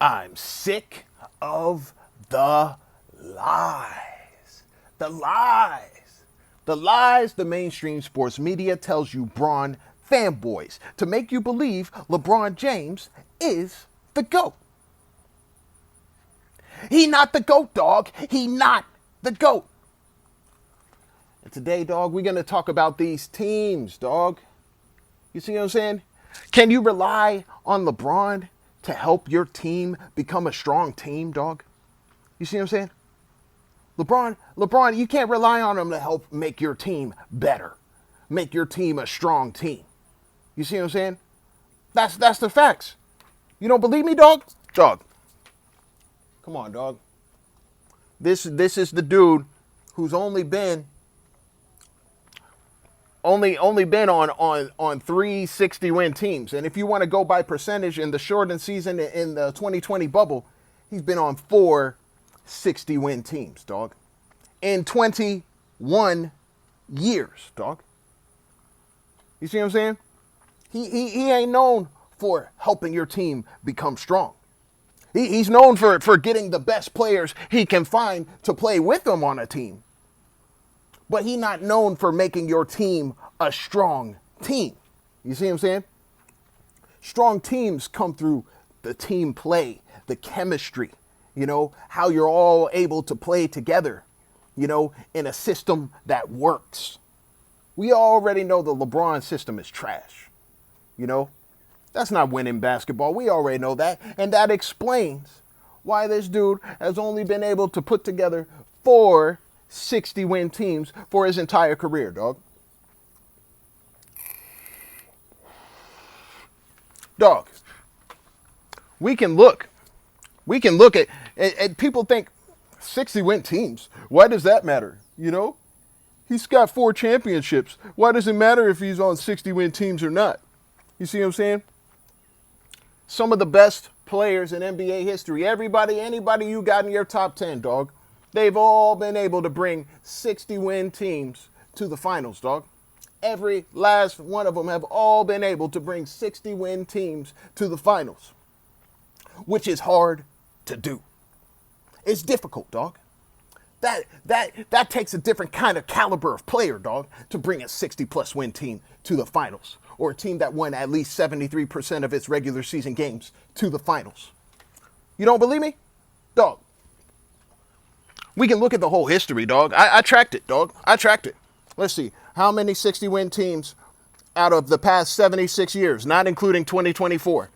I'm sick of the lies. The lies. The lies the mainstream sports media tells you Bron fanboys to make you believe LeBron James is the GOAT. He not the GOAT, dog. He not the GOAT. And today, dog, we're going to talk about these teams, dog. You see what I'm saying? Can you rely on LeBron to help your team become a strong team, dog? You see what I'm saying? LeBron, you can't rely on him to help make your team better, make your team a strong team. You see what I'm saying? That's the facts. You don't believe me, dog? Dog. Come on, dog. This is the dude who's only been on 360 win teams. And if you want to go by percentage in the shortened season in the 2020 bubble, he's been on 460 win teams, dog. In 21 years, dog. You see what I'm saying? He ain't known for helping your team become strong. He's known for getting the best players he can find to play with him on a team. But he's not known for making your team a strong team. You see what I'm saying? Strong teams come through the team play, the chemistry, how you're all able to play together, in a system that works. We already know the LeBron system is trash. That's not winning basketball. We already know that. And that explains why this dude has only been able to put together 460 win teams for his entire career, dog. Dog. We can look at people think 60 win teams. Why does that matter? He's got 4 championships. Why does it matter if he's on 60 win teams or not? You see what I'm saying? Some of the best players in NBA history, anybody you got in your top 10, dog, they've all been able to bring 60 win teams to the finals, dog. Every last one of them have all been able to bring 60 win teams to the finals, which is hard to do. It's difficult, dog. That takes a different kind of caliber of player, dog, to bring a 60-plus win team to the finals, or a team that won at least 73% of its regular season games to the finals. You don't believe me? Dog. We can look at the whole history, dog. I tracked it, dog. I tracked it. Let's see. How many 60-win teams out of the past 76 years, not including 2024,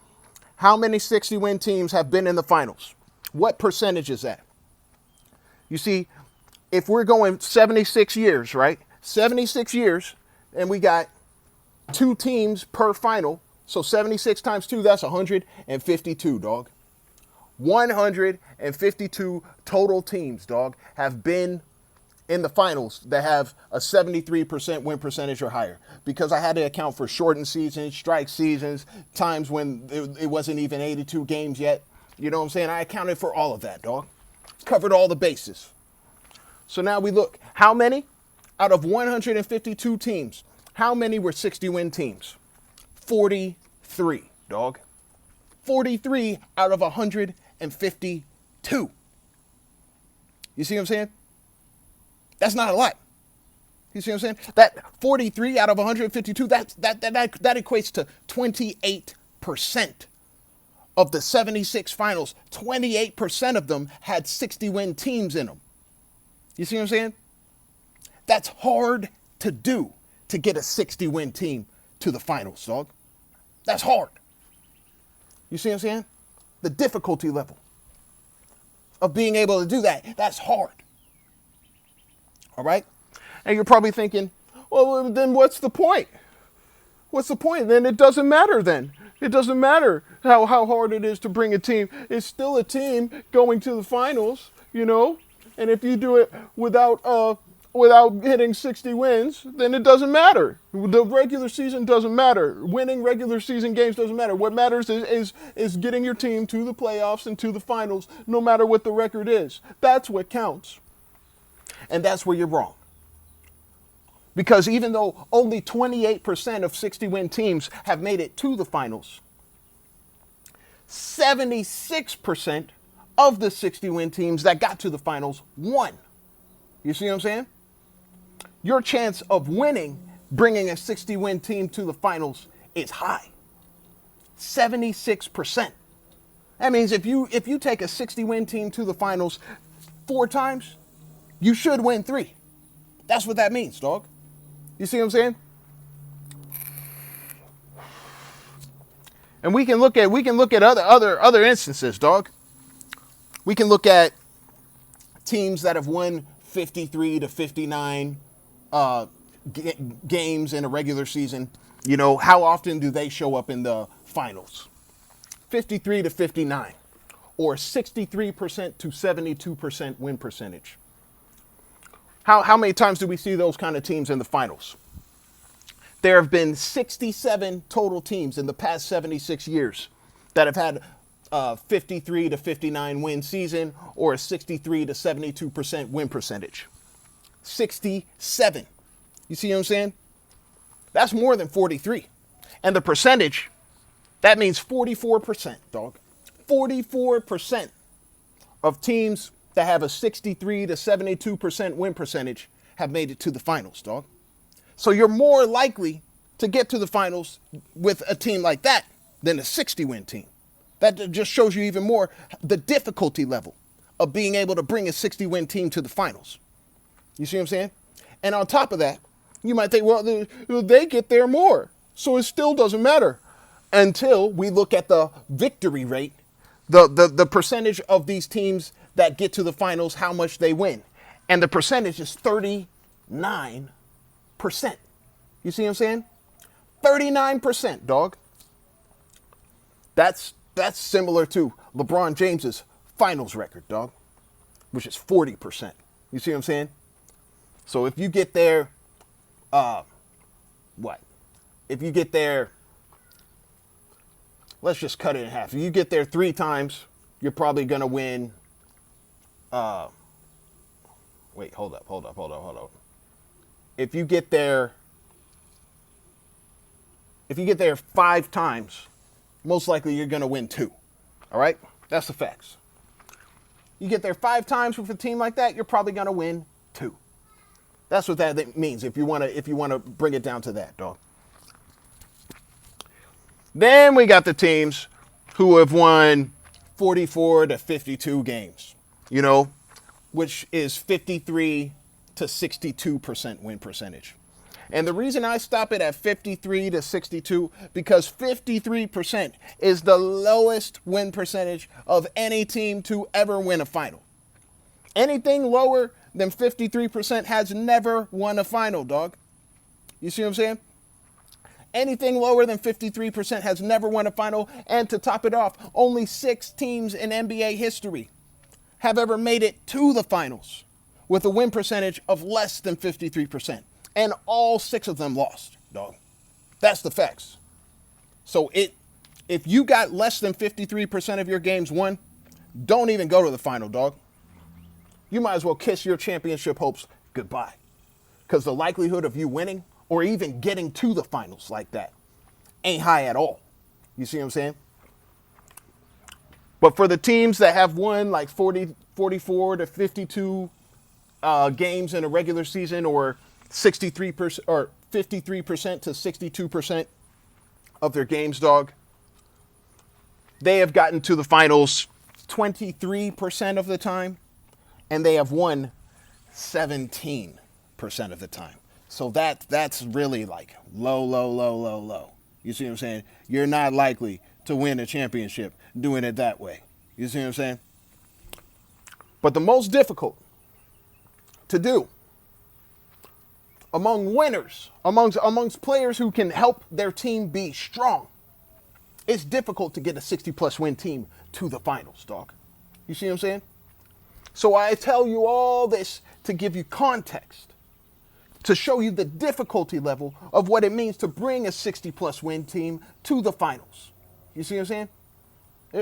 how many 60-win teams have been in the finals? What percentage is that? You see, if we're going 76 years, right? 76 years, and we got 2 teams per final. So 76 times 2, that's 152, dog. 152 total teams, dog, have been in the finals that have a 73% win percentage or higher. Because I had to account for shortened seasons, strike seasons, times when it wasn't even 82 games yet. You know what I'm saying? I accounted for all of that, dog. Covered all the bases. So now we look. How many? Out of 152 teams, how many were 60-win teams? 43, dog. 43 out of 152. You see what I'm saying? That's not a lot. You see what I'm saying? That 43 out of 152, that equates to 28% of the 76 finals. 28% of them had 60-win teams in them. You see what I'm saying? That's hard to do, to get a 60-win team to the finals, dog. That's hard. You see what I'm saying? The difficulty level of being able to do that, that's hard. All right? And you're probably thinking, well, then what's the point? What's the point? Then it doesn't matter then. It doesn't matter how hard it is to bring a team. It's still a team going to the finals, And if you do it without hitting 60 wins, then it doesn't matter. The regular season doesn't matter. Winning regular season games doesn't matter. What matters is getting your team to the playoffs and to the finals, no matter what the record is. That's what counts. And that's where you're wrong. Because even though only 28% of 60-win teams have made it to the finals, 76% of the 60-win teams that got to the finals won. You see what I'm saying? Your chance of winning, bringing a 60-win team to the finals is high. 76%. That means if you take a 60-win team to the finals 4 times, you should win 3. That's what that means, dog. You see what I'm saying? And we can look at other instances, dog. We can look at teams that have won 53 to 59 games in a regular season. You know, how often do they show up in the finals? 53 to 59, or 63% to 72% win percentage. How many times do we see those kind of teams in the finals? There have been 67 total teams in the past 76 years that have had a 53 to 59 win season or a 63 to 72% win percentage. 67. You see what I'm saying? That's more than 43. And the percentage, that means 44%, dog. 44% of teams that have a 63 to 72% win percentage have made it to the finals, dog. So you're more likely to get to the finals with a team like that than a 60-win team. That just shows you even more the difficulty level of being able to bring a 60-win team to the finals. You see what I'm saying? And on top of that, you might think, well, they get there more, so it still doesn't matter. Until we look at the victory rate, the percentage of these teams that get to the finals, how much they win. And the percentage is 39%. You see what I'm saying? 39%, dog. That's similar to LeBron James's finals record, dog, which is 40%. You see what I'm saying? So if you get there, If you get there, let's just cut it in half. If you get there 3 times, you're probably going to win. Wait, hold up. If you get there 5 times, most likely you're going to win 2. All right? That's the facts. You get there 5 times with a team like that, you're probably going to win 2. That's what that means if you want to bring it down to that, dog. Then we got the teams who have won 44 to 52 games, you know, which is 53 to 62% win percentage. And the reason I stop it at 53 to 62, because 53% is the lowest win percentage of any team to ever win a final. Anything lower than 53% has never won a final, dog. You see what I'm saying? Anything lower than 53% has never won a final. And to top it off, only 6 teams in NBA history have ever made it to the finals with a win percentage of less than 53%. And all 6 of them lost, dog. That's the facts. So if you got less than 53% of your games won, don't even go to the final, dog. You might as well kiss your championship hopes goodbye. Because the likelihood of you winning or even getting to the finals like that ain't high at all. You see what I'm saying? But for the teams that have won like 44 to 52 games in a regular season, or 63% or 53% to 62% of their games, dog, they have gotten to the finals 23% of the time, and they have won 17% of the time. So that's really like low. You see what I'm saying? You're not likely to win a championship doing it that way. You see what I'm saying? But the most difficult to do among winners, amongst players who can help their team be strong, it's difficult to get a 60-plus win team to the finals, dog. You see what I'm saying? So I tell you all this to give you context, to show you the difficulty level of what it means to bring a 60-plus win team to the finals. You see what I'm saying?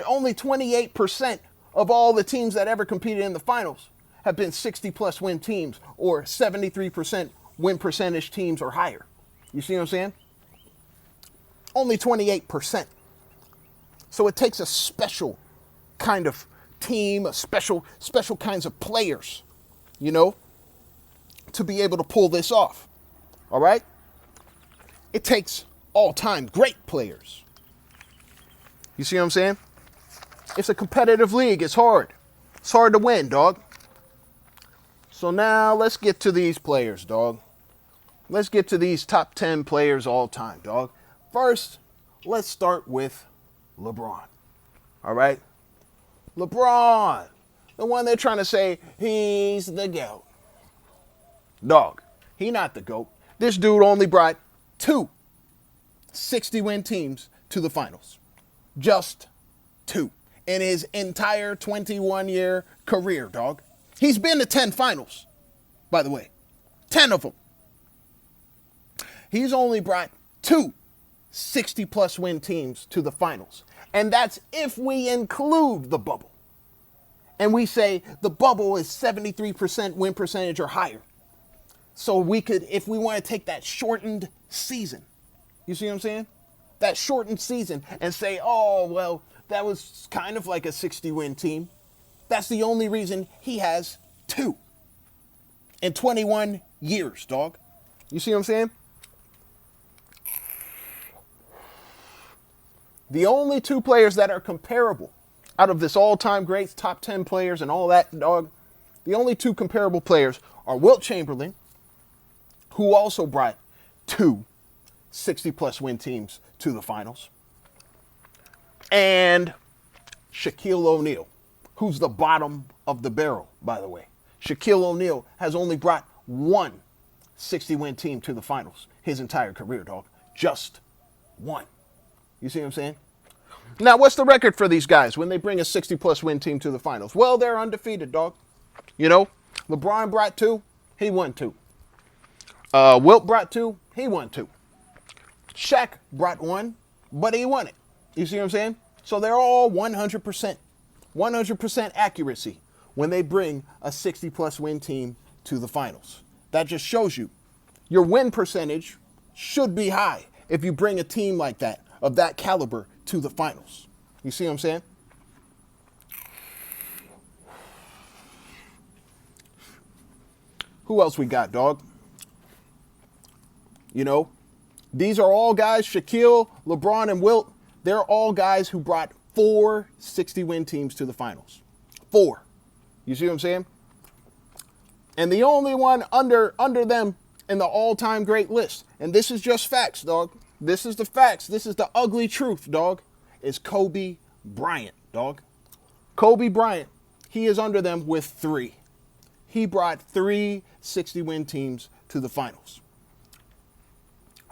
Only 28% of all the teams that ever competed in the finals have been 60-plus win teams or 73% win percentage teams or higher. You see what I'm saying? Only 28%. So it takes a special kind of team, a special kinds of players, you know, to be able to pull this off. All right? It takes all-time great players. You see what I'm saying? It's a competitive league. It's hard. It's hard to win, dog. So now let's get to these players, dog. Let's get to these top 10 players all time, dog. First, let's start with LeBron. All right? LeBron. The one they're trying to say he's the GOAT. Dog, he not the GOAT. This dude only brought 2 60-win teams to the finals. Just 2 in his entire 21-year career, dog. He's been to 10 finals, by the way. 10 of them. He's only brought 2 60-plus win teams to the finals. And that's if we include the bubble. And we say the bubble is 73% win percentage or higher. So we could, if we want to take that shortened season, you see what I'm saying? That shortened season and say, oh, well, that was kind of like a 60-win team. That's the only reason he has 2 in 21 years, dog. You see what I'm saying? The only 2 players that are comparable out of this all-time greats, top 10 players and all that, dog, the only 2 comparable players are Wilt Chamberlain, who also brought 2 60-plus win teams to the finals, and Shaquille O'Neal, who's the bottom of the barrel, by the way. Shaquille O'Neal has only brought 1 60-win team to the finals his entire career, dog. Just 1. You see what I'm saying? Now, what's the record for these guys when they bring a 60-plus win team to the finals? Well, they're undefeated, dog. You know, LeBron brought 2, he won 2. Wilt brought 2, he won 2. Shaq brought 1, but he won it. You see what I'm saying? So they're all 100% accuracy when they bring a 60-plus win team to the finals. That just shows you your win percentage should be high if you bring a team like that, of that caliber, to the finals. You see what I'm saying? Who else we got, dog? You know, these are all guys, Shaquille, LeBron, and Wilt, they're all guys who brought 4 60-win teams to the finals. 4. You see what I'm saying? And the only one under them in the all-time great list, and this is just facts, dog. This is the facts. This is the ugly truth, dog, is Kobe Bryant, dog. Kobe Bryant, he is under them with 3. He brought 3 60-win teams to the finals.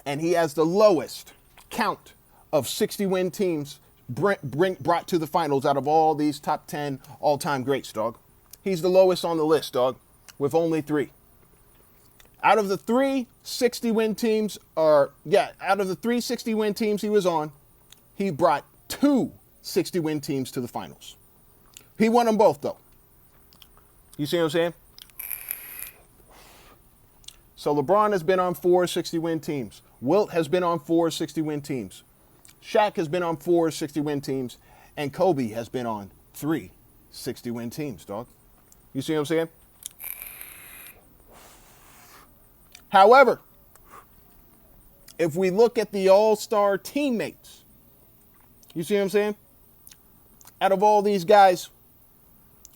And he has the lowest count of 60-win teams brought to the finals out of all these top 10 all-time greats, dog. He's the lowest on the list, dog, with only 3. Out of the 3 60-win teams, out of the 3 60-win teams he was on, he brought 2 60-win teams to the finals. He won them both, though. You see what I'm saying? So LeBron has been on 4 60-win teams. Wilt has been on 4 60-win teams. Shaq has been on 4 60-win teams. And Kobe has been on 3 60-win teams, dog. You see what I'm saying? However, if we look at the all-star teammates, you see what I'm saying? Out of all these guys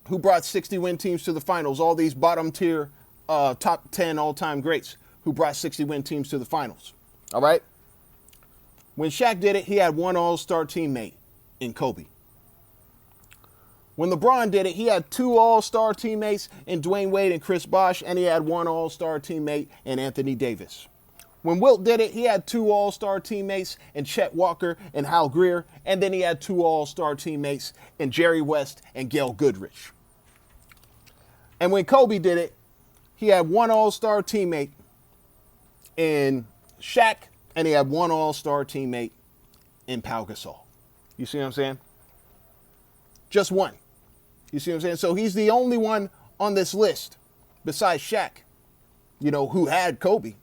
who brought 60-win teams to the finals, all these bottom-tier top 10 all-time greats who brought 60-win teams to the finals, all right? When Shaq did it, he had 1 all-star teammate in Kobe. When LeBron did it, he had 2 all-star teammates in Dwayne Wade and Chris Bosh, and he had 1 all-star teammate in Anthony Davis. When Wilt did it, he had 2 all-star teammates in Chet Walker and Hal Greer, and then he had 2 all-star teammates in Jerry West and Gail Goodrich. And when Kobe did it, he had 1 all-star teammate in Shaq, and he had 1 all-star teammate in Pau Gasol. You see what I'm saying? Just 1. You see what I'm saying? So he's the only one on this list, besides Shaq, you know, who had Kobe,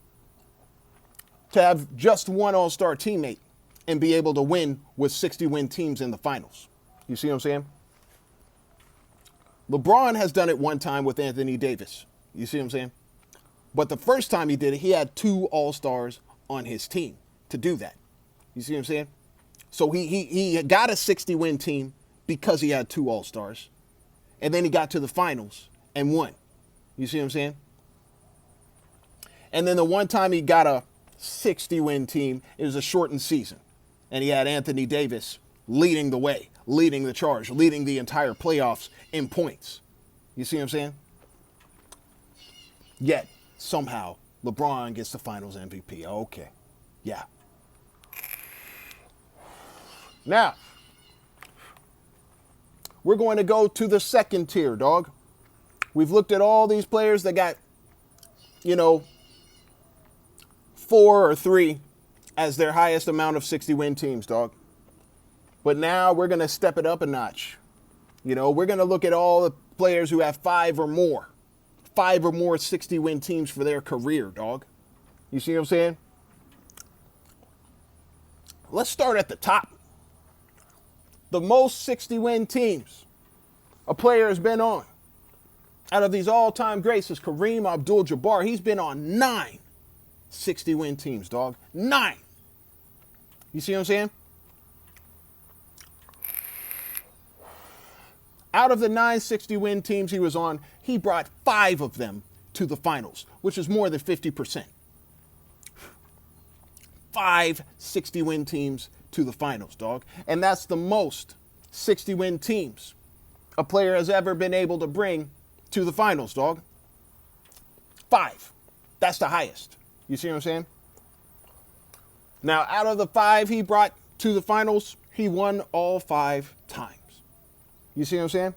to have just 1 all-star teammate and be able to win with 60-win teams in the finals. You see what I'm saying? LeBron has done it one time with Anthony Davis. You see what I'm saying? But the first time he did it, he had 2 All-Stars on his team to do that. You see what I'm saying? So he got a 60-win team because he had 2 All-Stars. And then he got to the finals and won. You see what I'm saying? And then the one time he got a 60-win team, it was a shortened season. And he had Anthony Davis leading the way, leading the charge, leading the entire playoffs in points. You see what I'm saying? Yet, somehow, LeBron gets the finals MVP. Okay. Yeah. Now, we're going to go to the second tier, dog. We've looked at all these players that got, 4 or 3 as their highest amount of 60-win teams, dog. But now we're going to step it up a notch. We're going to look at all the players who have 5 or more 60-win teams for their career, dog. You see what I'm saying? Let's start at the top. The most 60-win teams a player has been on out of these all-time greats is Kareem Abdul-Jabbar. He's been on 9 60-win teams, dog. 9. You see what I'm saying? Out of the 9 60-win teams he was on, he brought 5 of them to the finals, which is more than 50%. 5 60-win teams to the finals, dog. And that's the most 60-win teams a player has ever been able to bring to the finals, dog. 5. That's the highest. You see what I'm saying? Now, out of the 5 he brought to the finals, he won all 5 times. You see what I'm saying?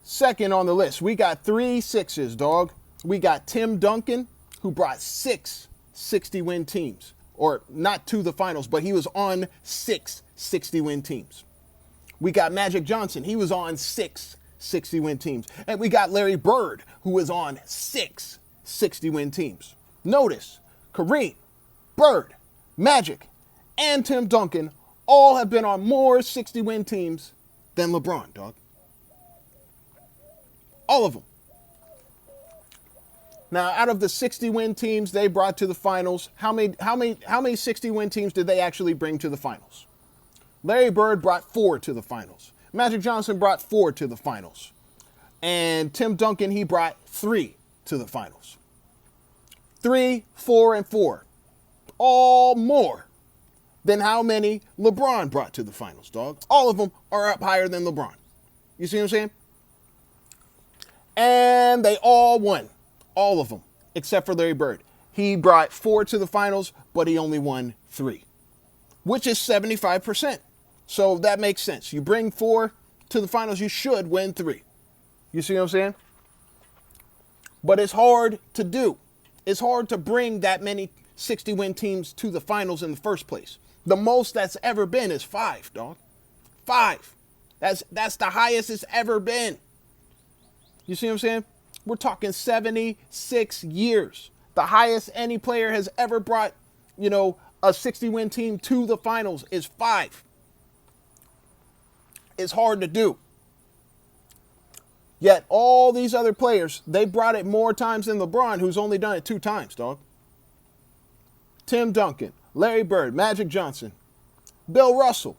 Second on the list, we got 3 sixes, dog. We got Tim Duncan, who brought 6 60-win teams. Or not to the finals, but he was on 6 60-win teams. We got Magic Johnson. He was on 6 60-win teams. And we got Larry Bird, who was on 6 60-win teams. Notice, Kareem, Bird, Magic, and Tim Duncan all have been on more 60-win teams than LeBron, dog. All of them. Now, out of the 60-win teams they brought to the finals, how many 60-win teams did they actually bring to the finals? Larry Bird brought 4 to the finals. Magic Johnson brought 4 to the finals. And Tim Duncan, he brought 3 to the finals. 3, 4, and 4. All more than how many LeBron brought to the finals, dog. All of them are up higher than LeBron. You see what I'm saying? And they all won. All of them, except for Larry Bird. He brought 4 to the finals, but he only won 3, which is 75%. So that makes sense. You bring 4 to the finals, you should win 3. You see what I'm saying? But it's hard to do. It's hard to bring that many 60-win teams to the finals in the first place. The most that's ever been is 5, dog. 5. That's the highest it's ever been. You see what I'm saying? We're talking 76 years. The highest any player has ever brought, a 60-win team to the finals is 5. It's hard to do. Yet all these other players, they brought it more times than LeBron, who's only done it 2 times, dog. Tim Duncan, Larry Bird, Magic Johnson, Bill Russell.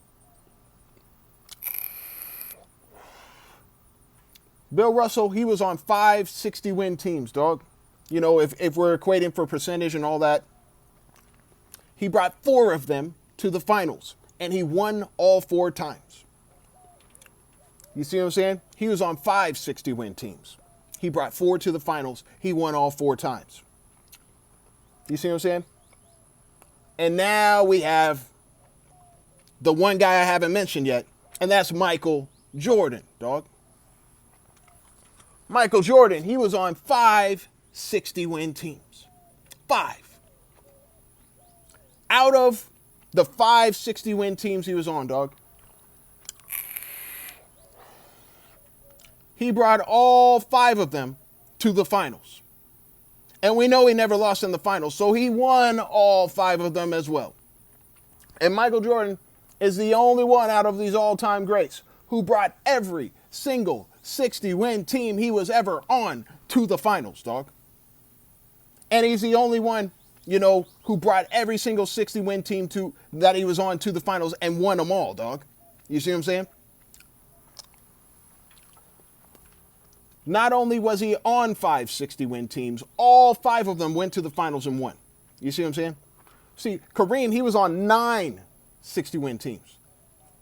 Bill Russell, he was on 5 60-win teams, dog. If we're equating for percentage and all that. He brought 4 of them to the finals, and he won all 4 times. You see what I'm saying? He was on 5 60-win teams. He brought 4 to the finals. He won all 4 times. You see what I'm saying? And now we have the one guy I haven't mentioned yet, and that's Michael Jordan, dog. Michael Jordan, he was on 5 60-win teams. 5. Out of the 5 60-win teams he was on, dog, he brought all 5 of them to the finals. And we know he never lost in the finals, so he won all 5 of them as well. And Michael Jordan is the only one out of these all-time greats who brought every single 60-win team he was ever on to the finals, dog. And he's the only one, who brought every single 60-win team that he was on to the finals and won them all, dog. You see what I'm saying? Not only was he on 5 60-win teams, all 5 of them went to the finals and won. You see what I'm saying? See, Kareem, he was on 9 60-win teams.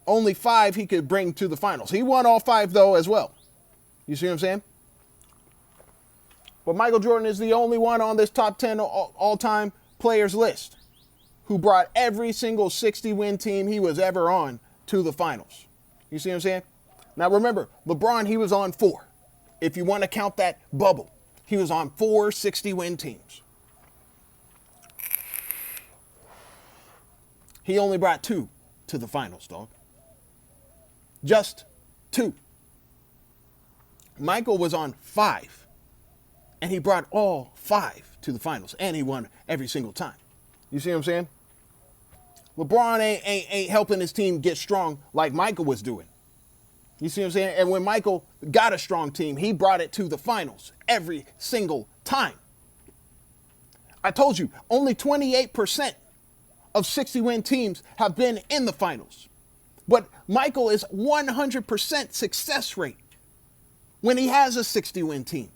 Only 5 he could bring to the finals. He won all 5, though, as well. You see what I'm saying? But Michael Jordan is the only one on this top 10 all-time players list who brought every single 60-win team he was ever on to the finals. You see what I'm saying? Now, remember, LeBron, he was on 4. If you want to count that bubble, he was on 4 60-win teams. He only brought 2 to the finals, dog. Just 2. Michael was on 5, and he brought all 5 to the finals, and he won every single time. You see what I'm saying? LeBron ain't helping his team get strong like Michael was doing. You see what I'm saying? And when Michael got a strong team, he brought it to the finals every single time. I told you, only 28% of 60-win teams have been in the finals. But Michael is 100% success rate when he has a 60-win team.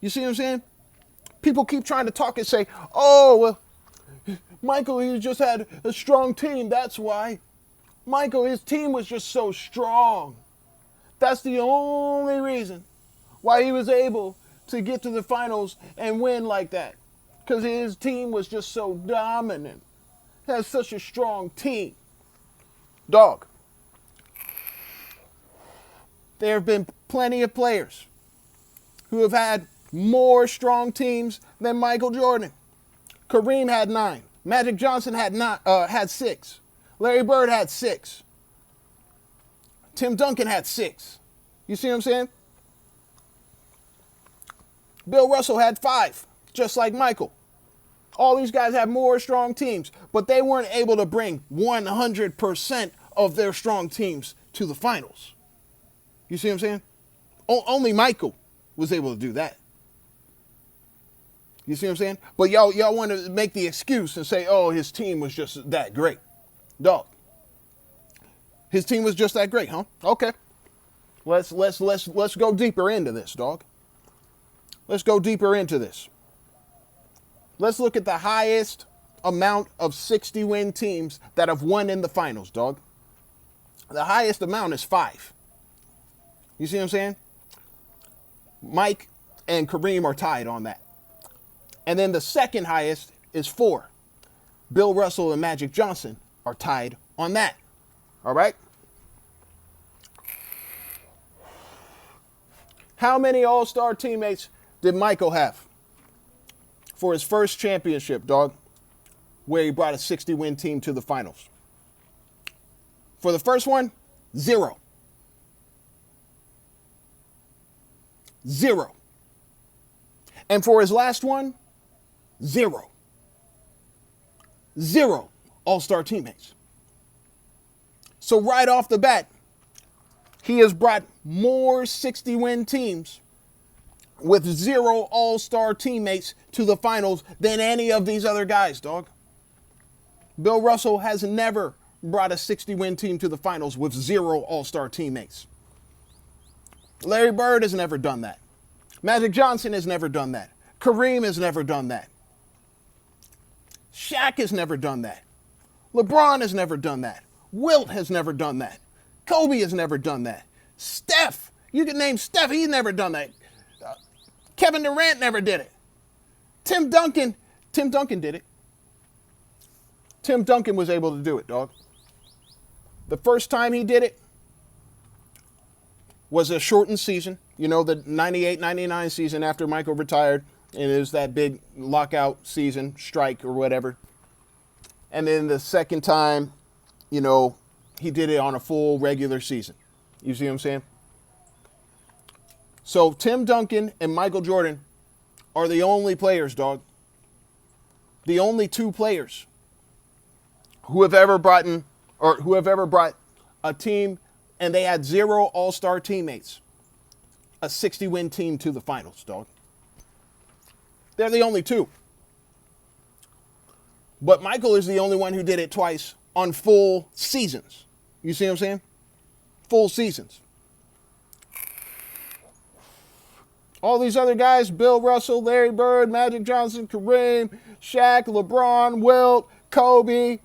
You see what I'm saying? People keep trying to talk and say, oh, well, Michael, he just had a strong team. That's why. Michael, his team was just so strong. That's the only reason why he was able to get to the finals and win like that. Because his team was just so dominant. Has such a strong team. Dog. There have been plenty of players who have had more strong teams than Michael Jordan. Kareem had 9. Magic Johnson had 6. Larry Bird had 6. Tim Duncan had 6. You see what I'm saying? Bill Russell had 5, just like Michael. All these guys have more strong teams, but they weren't able to bring 100% of their strong teams to the finals. You see what I'm saying? Only Michael was able to do that. You see what I'm saying? But y'all want to make the excuse and say, oh, his team was just that great. Dog. His team was just that great, huh? Okay. Let's go deeper into this, dog. Let's go deeper into this. Let's look at the highest amount of 60-win teams that have won in the finals, dog. The highest amount is 5. You see what I'm saying? Mike and Kareem are tied on that. And then the second highest is 4. Bill Russell and Magic Johnson are tied on that. All right? How many all-star teammates did Michael have for his first championship, dog, where he brought a 60-win team to the finals? For the first one, 0. 0. And for his last one, 0. 0 all-star teammates. So right off the bat, he has brought more 60-win teams with 0 all-star teammates to the finals than any of these other guys, dog. Bill Russell has never brought a 60-win team to the finals with 0 all-star teammates. Larry Bird has never done that. Magic Johnson has never done that. Kareem has never done that. Shaq has never done that. LeBron has never done that. Wilt has never done that. Kobe has never done that. Steph, you can name Steph, he's never done that. Kevin Durant never did it. Tim Duncan did it. Tim Duncan was able to do it, dog. The first time he did it was a shortened season. You know, the 98-99 season after Michael retired, and it was that big lockout season, strike or whatever. And then the second time, you know, he did it on a full regular season. You see what I'm saying? So Tim Duncan and Michael Jordan are the only players, dog. The only two players who have ever brought a team and they had 0 all-star teammates, a 60-win team to the finals, dog. They're the only two. But Michael is the only one who did it twice on full seasons. You see what I'm saying? Full seasons. All these other guys, Bill Russell, Larry Bird, Magic Johnson, Kareem, Shaq, LeBron, Wilt, Kobe,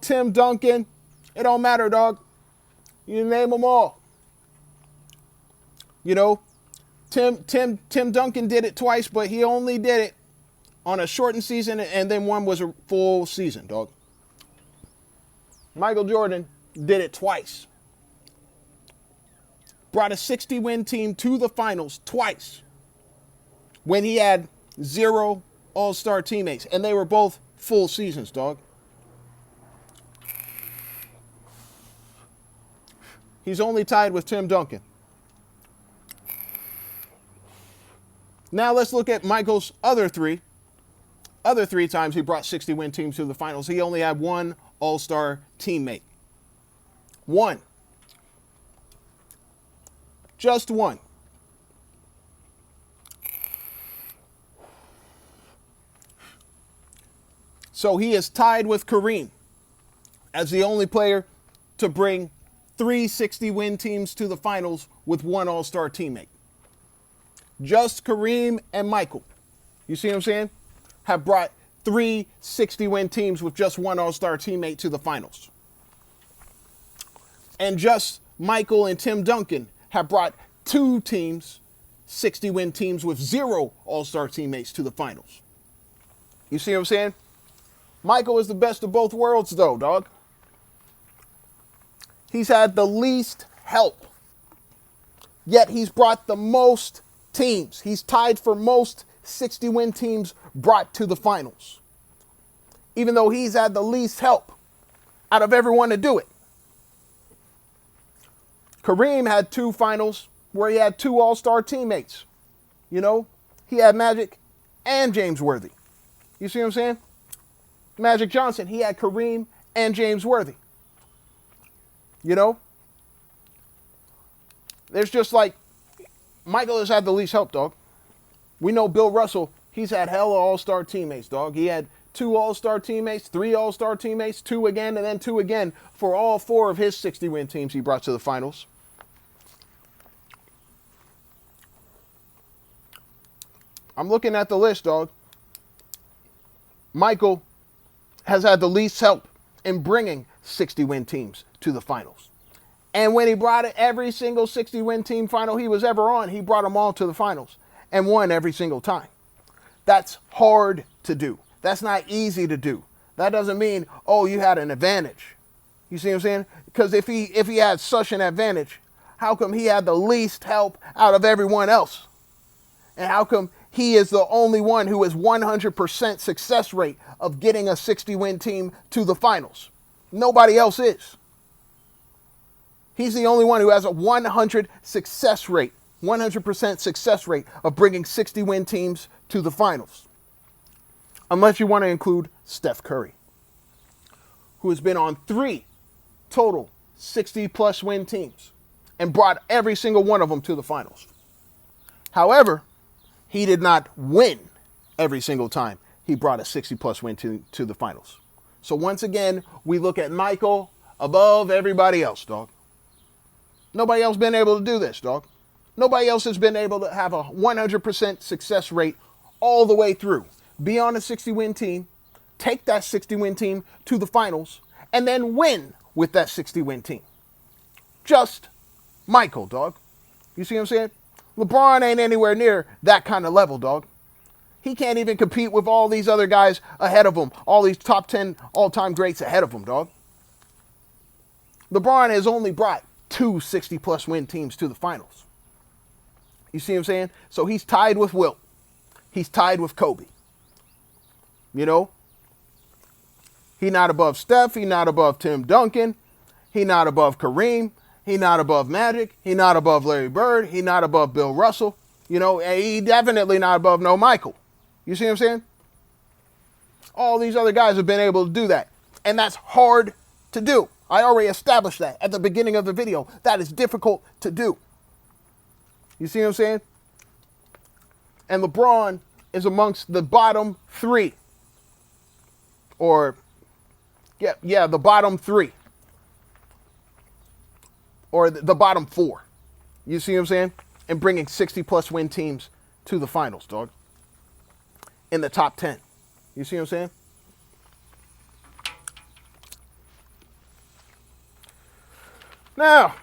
Tim Duncan. It don't matter, dog. You name them all. Tim Duncan did it twice, but he only did it on a shortened season, and then one was a full season, dog. Michael Jordan did it twice. Brought a 60-win team to the finals twice when he had 0 all-star teammates, and they were both full seasons, dog. He's only tied with Tim Duncan. Now let's look at Michael's other three times he brought 60-win teams to the finals. He only had 1 all-star teammate. 1. Just 1. So he is tied with Kareem as the only player to bring 3 60-win teams to the finals with 1 all-star teammate. Just Kareem and Michael, you see what I'm saying, have brought 3 60-win teams with just 1 all-star teammate to the finals. And just Michael and Tim Duncan have brought 2 teams, 60-win teams with 0 all-star teammates to the finals. You see what I'm saying? Michael is the best of both worlds, though, dog. He's had the least help, yet he's brought the most teams. He's tied for most 60-win teams brought to the finals, even though he's had the least help out of everyone to do it. Kareem had 2 finals where he had 2 all-star teammates. He had Magic and James Worthy. You see what I'm saying? Magic Johnson, he had Kareem and James Worthy. There's just like, Michael has had the least help, dog. We know Bill Russell, he's had hella all-star teammates, dog. He had 2 all-star teammates, 3 all-star teammates, 2 again, and then 2 again for all 4 of his 60-win teams he brought to the finals. I'm looking at the list, dog. Michael has had the least help in bringing 60-win teams to the finals. And when he brought it, every single 60-win team final he was ever on, he brought them all to the finals and won every single time. That's hard to do. That's not easy to do. That doesn't mean, oh, you had an advantage. You see what I'm saying? Because if he had such an advantage, how come he had the least help out of everyone else? And how come he is the only one who has 100% success rate of getting a 60-win team to the finals? Nobody else is. He's the only one who has a 100% success rate of bringing 60-win teams to the finals. Unless you want to include Steph Curry, who has been on 3 total 60-plus win teams and brought every single one of them to the finals. However, he did not win every single time he brought a 60-plus win to the finals. So once again, we look at Michael above everybody else, dog. Nobody else been able to do this, dog. Nobody else has been able to have a 100% success rate all the way through. Be on a 60-win team, take that 60-win team to the finals, and then win with that 60-win team. Just Michael, dog. You see what I'm saying? LeBron ain't anywhere near that kind of level, dog. He can't even compete with all these other guys ahead of him, all these top 10 all-time greats ahead of him, dog. LeBron has only brought 2 60-plus win teams to the finals. You see what I'm saying? So he's tied with Wilt. He's tied with Kobe. He's not above Steph. He's not above Tim Duncan. He's not above Kareem. He's not above Magic. He's not above Larry Bird. He's not above Bill Russell. You know, he definitely not above no Michael. You see what I'm saying? All these other guys have been able to do that. And that's hard to do. I already established that at the beginning of the video. That is difficult to do. You see what I'm saying? And LeBron is amongst the bottom three. Or, yeah, the bottom three. Or the bottom four. You see what I'm saying? And bringing 60-plus win teams to the finals, dog. In the top 10. You see what I'm saying? Now,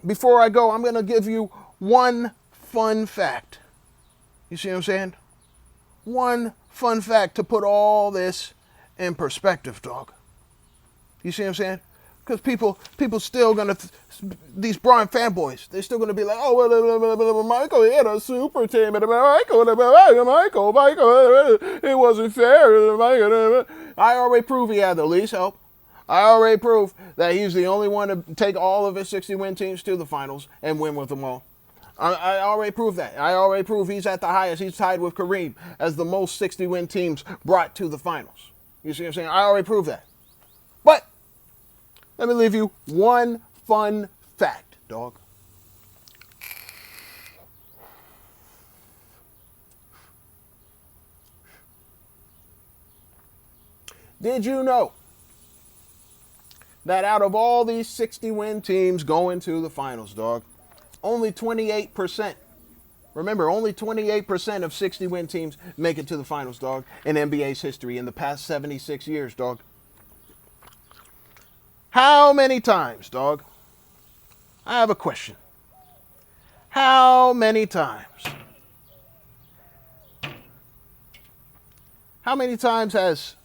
before I go, I'm going to give you one fun fact. You see what I'm saying? One fun fact to put all this in perspective, dog. You see what I'm saying? Because people still going to, these Bron fanboys, they're still going to be like, oh, well, Michael, he had a super team, and Michael, it wasn't fair. I already proved he had the least help. I already proved that he's the only one to take all of his 60-win teams to the finals and win with them all. I already proved that. I already proved he's at the highest. He's tied with Kareem as the most 60-win teams brought to the finals. You see what I'm saying? I already proved that. But let me leave you one fun fact, dog. Did you know that out of all these 60-win teams going to the finals, dog, only 28%, remember, only 28% of 60-win teams make it to the finals, dog, in NBA's history in the past 76 years, dog. How many times, dog? I have a question. How many times? How many times has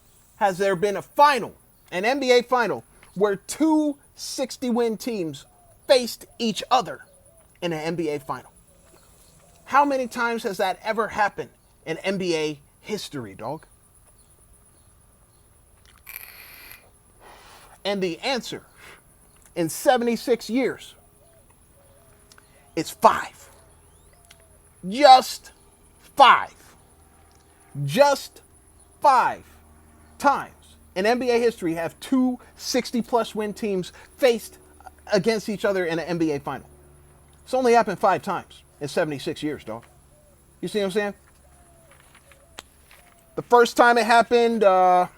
there been a final, an NBA final, where two 60-win teams faced each other in an NBA final? How many times has that ever happened in NBA history, dog? And the answer, in 76 years, is 5. Just 5. Just 5 times in NBA history have two 60-plus win teams faced against each other in an NBA final. It's only happened 5 times in 76 years, dog. You see what I'm saying? The first time it happened, let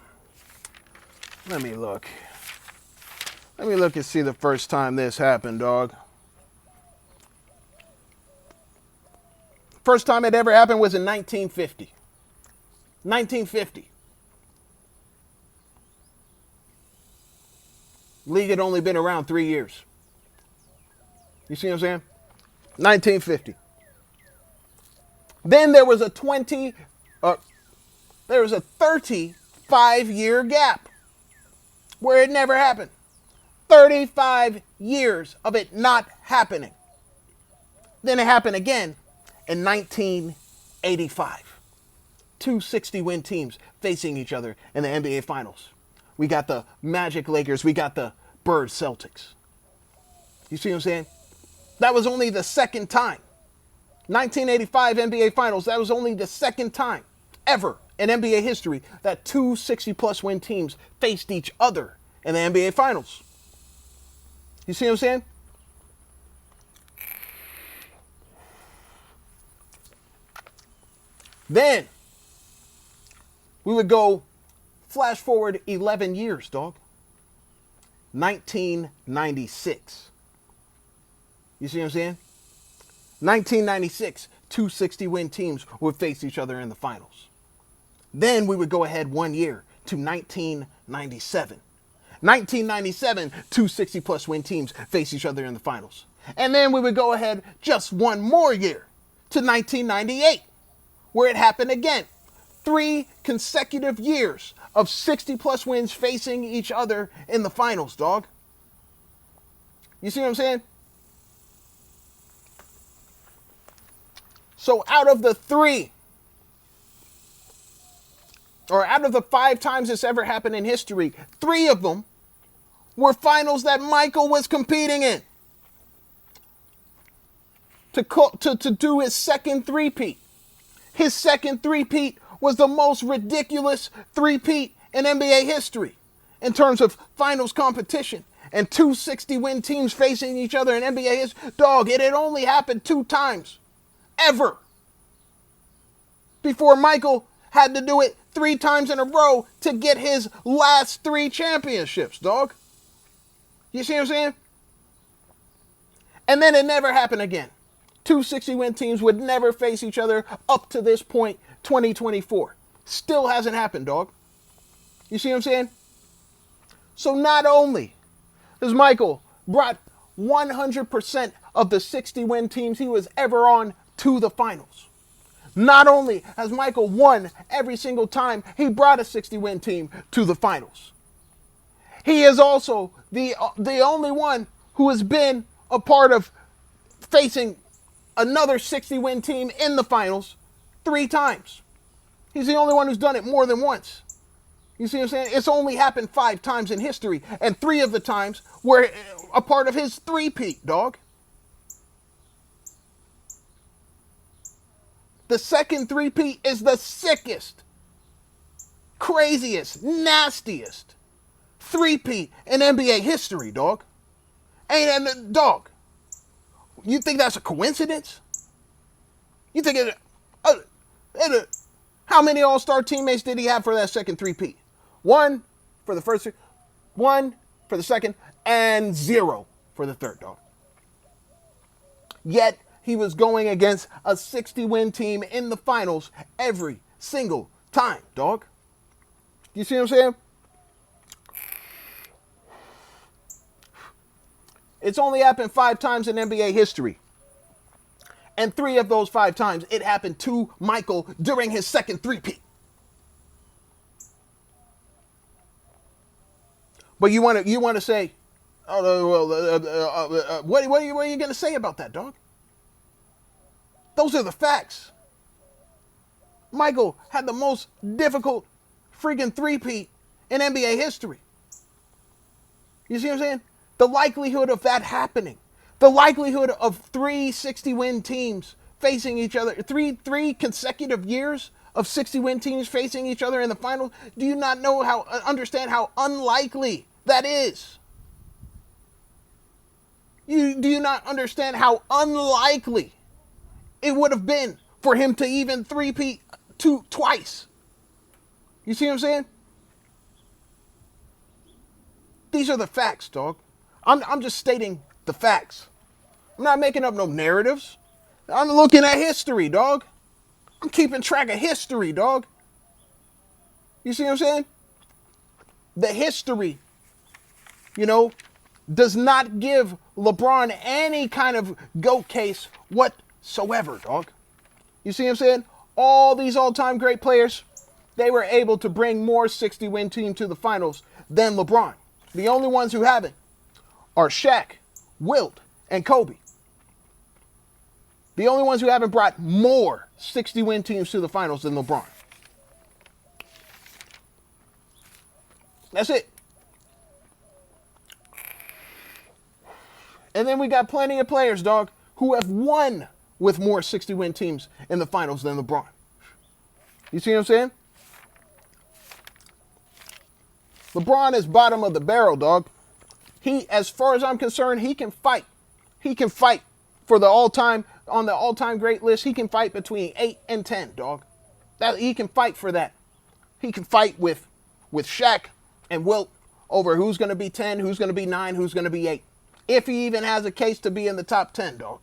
me look. Let me look and see the first time this happened, dog. First time it ever happened was in 1950. 1950. League had only been around 3 years. You see what I'm saying? 1950. Then there was a 35-year gap where it never happened. 35 years of it not happening. Then it happened again in 1985. Two 60-win teams facing each other in the NBA Finals. We got the Magic Lakers. We got the Bird Celtics. You see what I'm saying? That was only the second time. 1985 NBA Finals, that was only the second time ever in NBA history that two 60-plus win teams faced each other in the NBA Finals. You see what I'm saying? Then we would go flash forward 11 years, dog. 1996. You see what I'm saying? 1996, two 60-win teams would face each other in the finals. Then we would go ahead 1 year to 1997. 1997, two 60-plus win teams face each other in the finals. And then we would go ahead just 1 more year to 1998, where it happened again. 3 consecutive years of 60-plus wins facing each other in the finals, dog. You see what I'm saying? So out of the 5 times this ever happened in history, 3 of them were finals that Michael was competing in. to do his second three-peat. His second three-peat was the most ridiculous three-peat in NBA history in terms of finals competition. And two 60-win teams facing each other in NBA history. Dog, it had only happened 2 times. Ever. Before Michael had to do it 3 times in a row to get his last 3 championships, dog. You see what I'm saying? And then it never happened again. 2 60-win teams would never face each other up to this point, 2024. Still hasn't happened, dog. You see what I'm saying? So not only has Michael brought 100% of the 60-win teams he was ever on to the finals, not only has Michael won every single time he brought a 60-win team to the finals, he is also the only one who has been a part of facing another 60-win team in the finals 3 times. He's the only one who's done it more than once. You see what I'm saying? It's only happened 5 times in history, and 3 of the times were a part of his three-peat, dog. The second three-peat is the sickest, craziest, nastiest three-peat in NBA history, dog. And dog, you think that's a coincidence? You think how many All-Star teammates did he have for that second three-peat? 1 for the first, 1 for the second, and 0 for the third, dog. Yet he was going against a 60-win team in the finals every single time, dog. You see what I'm saying? It's only happened 5 times in NBA history. And 3 of those 5 times, it happened to Michael during his second three-peat. But you want to say, what are you going to say about that, dog? Those are the facts. Michael had the most difficult freaking three-peat in NBA history. You see what I'm saying? The likelihood of that happening, the likelihood of 3 60-win teams facing each other, three consecutive years of 60-win teams facing each other in the finals. Do you not understand how unlikely that is? Do you not understand how unlikely it would have been for him to even three-peat twice? You see what I'm saying? These are the facts, dog. I'm just stating the facts. I'm not making up no narratives. I'm looking at history, dog. I'm keeping track of history, dog. You see what I'm saying? The history, does not give LeBron any kind of GOAT case whatsoever, dog. You see what I'm saying? All these all-time great players, they were able to bring more 60-win team to the finals than LeBron. The only ones who haven't are Shaq, Wilt, and Kobe. The only ones who haven't brought more 60-win teams to the finals than LeBron. That's it. And then we got plenty of players, dog, who have won with more 60-win teams in the finals than LeBron. You see what I'm saying? LeBron is bottom of the barrel, dog. As far as I'm concerned, he can fight. He can fight for the all-time great list. He can fight between 8 and 10, dog. He can fight for that. He can fight with Shaq and Wilt over who's going to be 10, who's going to be 9, who's going to be 8. If he even has a case to be in the top 10, dog.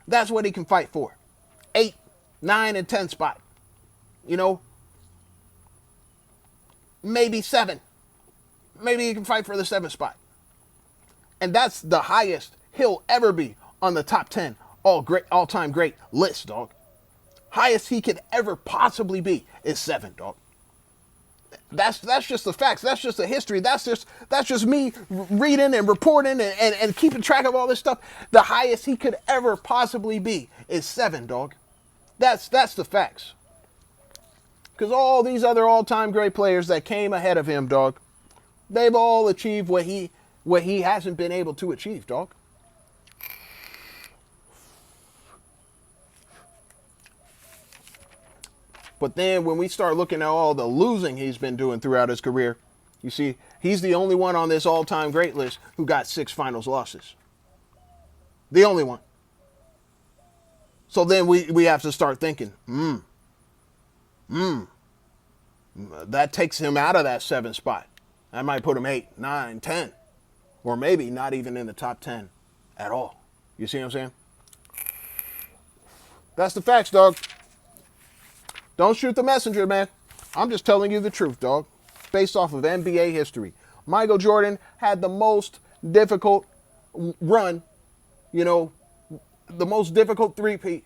That's what he can fight for. 8, 9, and 10 spot. Maybe 7. Maybe he can fight for the 7th spot. And that's the highest he'll ever be on the top 10 all-time great list, dog. Highest he could ever possibly be is 7, dog. That's just the facts. That's just the history. That's just me reading and reporting and keeping track of all this stuff. The highest he could ever possibly be is 7, dog. That's the facts. Because all these other all-time great players that came ahead of him, dog, they've all achieved what he hasn't been able to achieve, dog. But then when we start looking at all the losing he's been doing throughout his career, you see, he's the only one on this all-time great list who got 6 finals losses. The only one. So then we have to start thinking, that takes him out of that 7 spot. That might put him 8, 9, 10, or maybe not even in the top 10 at all. You see what I'm saying? That's the facts, dog. Don't shoot the messenger, man. I'm just telling you the truth, dog. Based off of NBA history. Michael Jordan had the most difficult run, the most difficult three-peat.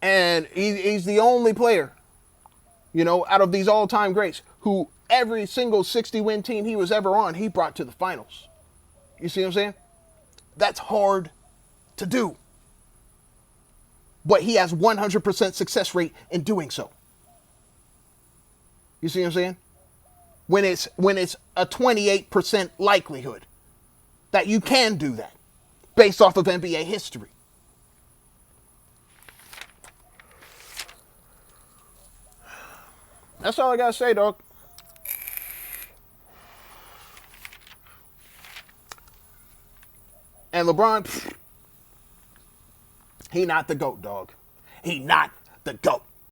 And he's the only player, out of these all-time greats who every single 60-win team he was ever on, he brought to the finals. You see what I'm saying? That's hard to do. But he has 100% success rate in doing so. You see what I'm saying? When it's a 28% likelihood that you can do that based off of NBA history. That's all I gotta say, dog. And LeBron, he not the GOAT, dog. He not the GOAT.